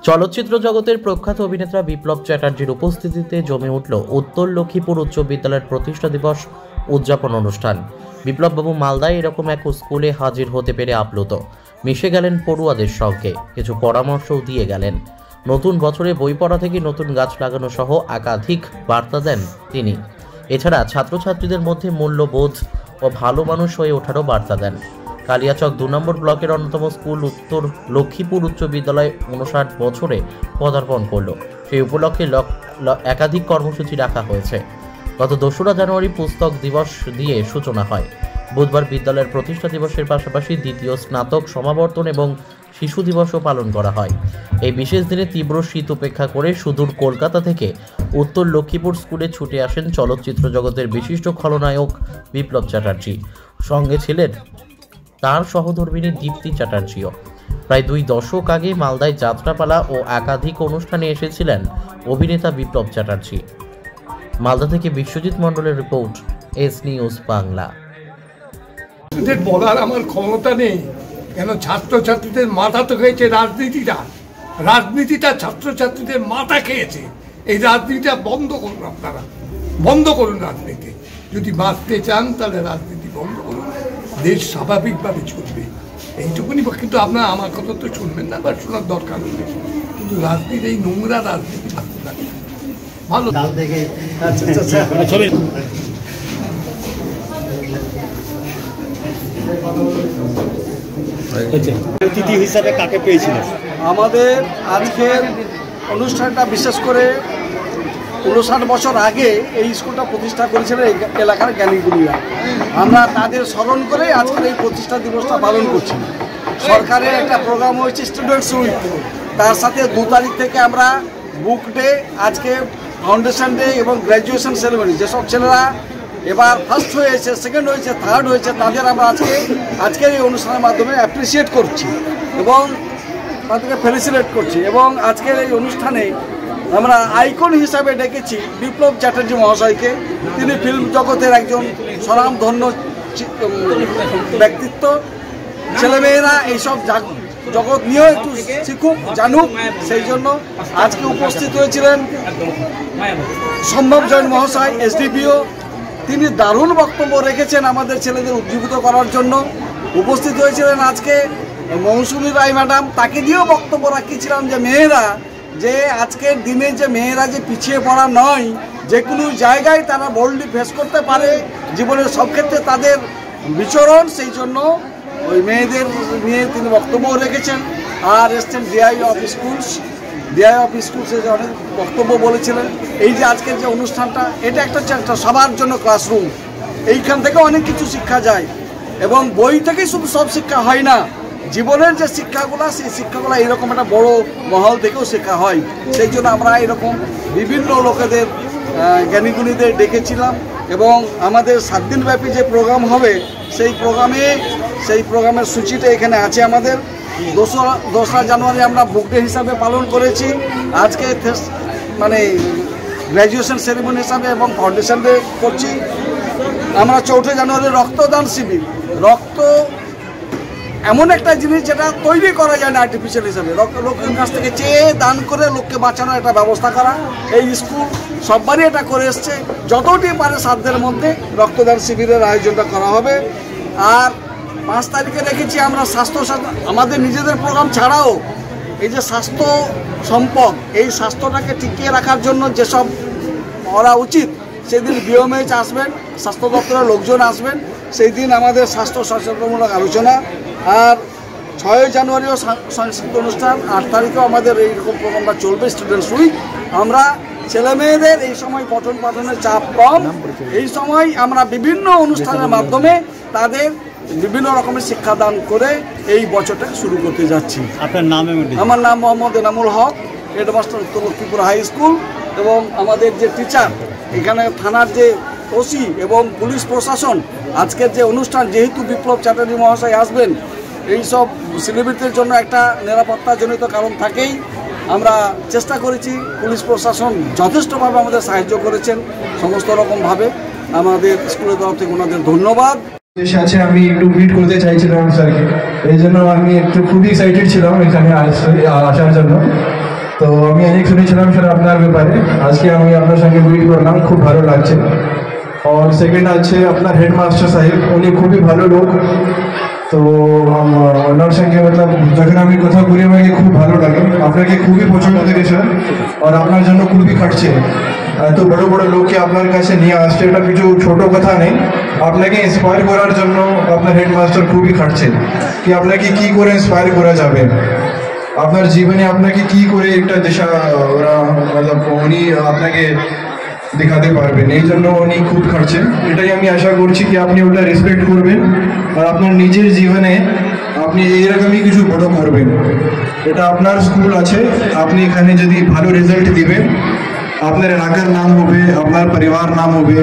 চলচ্চিত্র জগতের প্রখ্যাত অভিনেতা বিপ্লব চ্যাটার্জির উপস্থিতিতে জমে উঠল উত্তর লক্ষ্মীপুর উচ্চ বিদ্যালয়ের প্রতিষ্ঠা দিবস উদযাপন অনুষ্ঠান। বিপ্লববাবু মালদায় এরকম এক স্কুলে হাজির হতে পেরে আপ্লুত। মিশে গেলেন পড়ুয়াদের সঙ্গে, কিছু পরামর্শও দিয়ে গেলেন। নতুন বছরে বই পড়া থেকে নতুন গাছ লাগানো সহ একাধিক বার্তা দেন তিনি। এছাড়া ছাত্রছাত্রীদের মধ্যে মূল্যবোধ ও ভালো মানুষ হয়ে ওঠারও বার্তা দেন। কালিয়াচক 2 নম্বর ব্লকের অন্যতম স্কুল উত্তর লক্ষ্মীপুর উচ্চ বিদ্যালয় 59 বছরে পদার্পণ করল। সেই উপলক্ষে একাধিক কর্মসূচি রাখা হয়েছে। গত 2রা জানুয়ারি পুস্তক দিবস দিয়ে সূচনা হয়। বুধবার বিদ্যালয়ের প্রতিষ্ঠা দিবসের পাশাপাশি দ্বিতীয় স্নাতক সমাবর্তন এবং শিশু দিবসও পালন করা হয়। এই বিশেষ দিনে তীব্র শীত উপেক্ষা করে সুদূর কলকাতা থেকে উত্তর লক্ষ্মীপুর স্কুলে ছুটে আসেন চলচ্চিত্র জগতের বিশিষ্ট খলনায়ক বিপ্লব চ্যাটার্জি। সঙ্গে ছিলেন তার সহধর্মিণী দীপ্তি চ্যাটার্জিও। প্রায় 2 দশক আগে মালদায় যাত্রাপালা ও একাধিক অনুষ্ঠানে এসেছিলেন অভিনেতা বিপ্লব চ্যাটার্জি। মালদা থেকে বিশ্বজিৎ মণ্ডলের রিপোর্ট, এস নিউজ বাংলা। বলার আমার ক্ষমতা নেই, কেন ছাত্রছাত্রীদের মাথা তো খেয়েছে রাজনীতিটা ছাত্রছাত্রীদের মাথা খেয়েছে। এই রাজনীতিটা বন্ধ করুন, আপনারা বন্ধ করুন রাজনীতি। যদি বাঁচতে চান তাহলে রাজনীতি বন্ধ করুন, দেশ স্বাভাবিকভাবে চলবে, এইটুকুনি। কিন্তু আপনারা আমার কথা তো শুনবেন না, বা শোনার দরকার নেই। কিন্তু রাজনীতি, এই নোংরা রাজনীতি ভালো থেকে অতিথি হিসাবে কাকে পেয়েছিলেন? আমাদের আজকের অনুষ্ঠানটা বিশেষ করে 59 বছর আগে এই স্কুলটা প্রতিষ্ঠা করেছিলেন এই এলাকার জ্ঞানীগুণীরা। আমরা তাদের স্মরণ করে আজকের এই প্রতিষ্ঠা দিবসটা পালন করছি। সরকারের একটা প্রোগ্রাম হয়েছে স্টুডেন্টস উইক, তার সাথে 2 তারিখ থেকে আমরা বুক ডে, আজকে ফাউন্ডেশন ডে এবং গ্র্যাজুয়েশন সেরেমনি। যেসব ছেলেরা এবার ফার্স্ট হয়েছে, সেকেন্ড হয়েছে, থার্ড হয়েছে, তাদের আমরা আজকের এই অনুষ্ঠানের মাধ্যমে অ্যাপ্রিসিয়েট করছি এবং তাদেরকে ফেলিসিটেট করছি। এবং আজকের এই অনুষ্ঠানে আমরা আইকন হিসাবে ডেকেছি বিপ্লব চ্যাটার্জি মহাশয়কে। তিনি ফিল্ম জগতের একজন স্বনামধন্য ব্যক্তিত্ব। ছেলেমেয়েরা এইসব জগৎ নিয়েও একটু শিখুক, জানুক, সেই জন্য আজকে উপস্থিত হয়েছিলেন সম্ভব জৈন মহাশয়, এসডিপিও। তিনি দারুণ বক্তব্য রেখেছেন আমাদের ছেলেদের উজ্জীবিত করার জন্য। উপস্থিত হয়েছিলেন আজকে মৌসুমী রায় ম্যাডাম, তাকে দিয়েও বক্তব্য রাখিয়েছিলাম যে মেয়েরা, যে আজকের দিনে যে মেয়েরা যে পিছিয়ে পড়া নয়, যে কোনো জায়গায় তারা বোল্ডলি ফেস করতে পারে, জীবনের সব ক্ষেত্রে তাদের বিচরণ, সেই জন্য ওই মেয়েদের নিয়ে তিনি বক্তব্য রেখেছেন। আর এসছেন ডিআই অফ স্কুলসে অনেক বক্তব্য বলেছিলেন। এই যে আজকের যে অনুষ্ঠানটা, এটা একটা সবার জন্য ক্লাসরুম। এইখান থেকে অনেক কিছু শিক্ষা যায় এবং বই থেকেই শুধু সব শিক্ষা হয় না, জীবনের যে শিক্ষাগুলো, সেই শিক্ষাগুলো এইরকম একটা বড় মহল থেকেও শেখা হয়। সেই জন্য আমরা এরকম বিভিন্ন লোকেদের, জ্ঞানীগুণীদের ডেকেছিলাম এবং আমাদের 7 দিনব্যাপী যে প্রোগ্রাম হবে সেই প্রোগ্রামের সূচিটা এখানে আছে আমাদের। 2রা জানুয়ারি আমরা বুক ডে হিসাবে পালন করেছি। আজকে মানে গ্র্যাজুয়েশন সেরেমনি হিসাবে এবং ফাউন্ডেশন ডে করছি। আমরা 4 জানুয়ারি রক্তদান শিবির। রক্ত এমন একটা জিনিস যেটা তৈরি করা যায় না আর্টিফিশিয়াল হিসাবে, লোকের কাছ থেকে চেয়ে দান করে লোককে বাঁচানোর একটা ব্যবস্থা করা। এই স্কুল সববারই এটা করে এসছে। যতটি পারে সাধ্যের মধ্যে রক্তদান শিবিরের আয়োজনটা করা হবে। আর 5 তারিখে রেখেছি আমরা স্বাস্থ্য, আমাদের নিজেদের প্রোগ্রাম ছাড়াও এই যে স্বাস্থ্য সম্পদ, এই স্বাস্থ্যটাকে টিকিয়ে রাখার জন্য যেসব করা উচিত, সেদিন বিএমএইচ আসবেন, স্বাস্থ্য দপ্তরের লোকজন আসবেন। সেই দিন আমাদের স্বাস্থ্য সচেতনমূলক আলোচনা। আর 6 জানুয়ারিও সাংস্কৃতিক অনুষ্ঠান। 8 তারিখেও আমাদের এইরকম প্রোগ্রামটা চলবে, স্টুডেন্টস উইক। আমরা ছেলেমেয়েদের এই সময় পঠন পাঠনের চাপ কম, এই সময় আমরা বিভিন্ন অনুষ্ঠানের মাধ্যমে তাদের বিভিন্ন রকমের শিক্ষাদান করে এই বছরটাকে শুরু করতে যাচ্ছি। আপনার নাম? আমার নাম মোহাম্মদ এনামুল হক, হেডমাস্টার উত্তর লক্ষ্মীপুর হাই স্কুল। এবং আমাদের যে টিচার, এখানে থানার যে ওসি এবং পুলিশ প্রশাসন, আজকের যে অনুষ্ঠান, যেহেতু বিপ্লব চ্যাটার্জি মহাশয় আসবেন, এইসব সেলিব্রিটির জন্য একটা নিরাপত্তাজনিত কারণ থাকেই। আমরা চেষ্টা করেছি, পুলিশ প্রশাসন যথেষ্টভাবে আমাদের সাহায্য করেছেন সমস্ত রকমভাবে। আমাদের স্কুলের তরফ থেকে ওনাদের ধন্যবাদ। সাথে আমি একটু মিট করতে চাইছিলাম স্যারকে, এই জন্য আমি একটু খুবই এক্সাইটেড ছিলাম এখানে আসার জন্য। তো আমি অনেক শুনেছিলাম স্যার আপনার ব্যাপারে, আজকে আমি আপনার সঙ্গে মিট করলাম, খুব ভালো লাগছে। আর সেকেন্ড আছে আপনার হেডমাস্টার সাহেব, উনি খুবই ভালো লোক। তো ওনার সঙ্গে মতলব যখন আমি কথা বলি আমাকে খুব ভালো লাগে, আপনাকে খুবই পছন্দ থেকে স্যার, আর আপনার জন্য খুবই খাটছে। এত বড় বড় লোককে আপনার কাছে নিয়ে আসছে, এটা কিছু ছোট কথা নেই। আপনাকে ইন্সপায়ার করার জন্য আপনার হেডমাস্টার খুবই খাটছে কি আপনাকে কি করে ইন্সপায়ার করা যাবে, আপনার জীবনে আপনাকে কি করে একটা দিশা ওরা মতলব উনি আপনাকে দেখাতে পারবেন, এই জন্য উনি খুব খাটছেন। এটাই আমি আশা করছি কি আপনি ওটা রেসপেক্ট করবেন আর আপনার নিজের জীবনে আপনি এইরকমই কিছু বড় করবেন। এটা আপনার স্কুল আছে, আপনি এখানে যদি ভালো রেজাল্ট দিবেন আপনার এলাকার নাম হবে, আপনার পরিবার নাম হবে।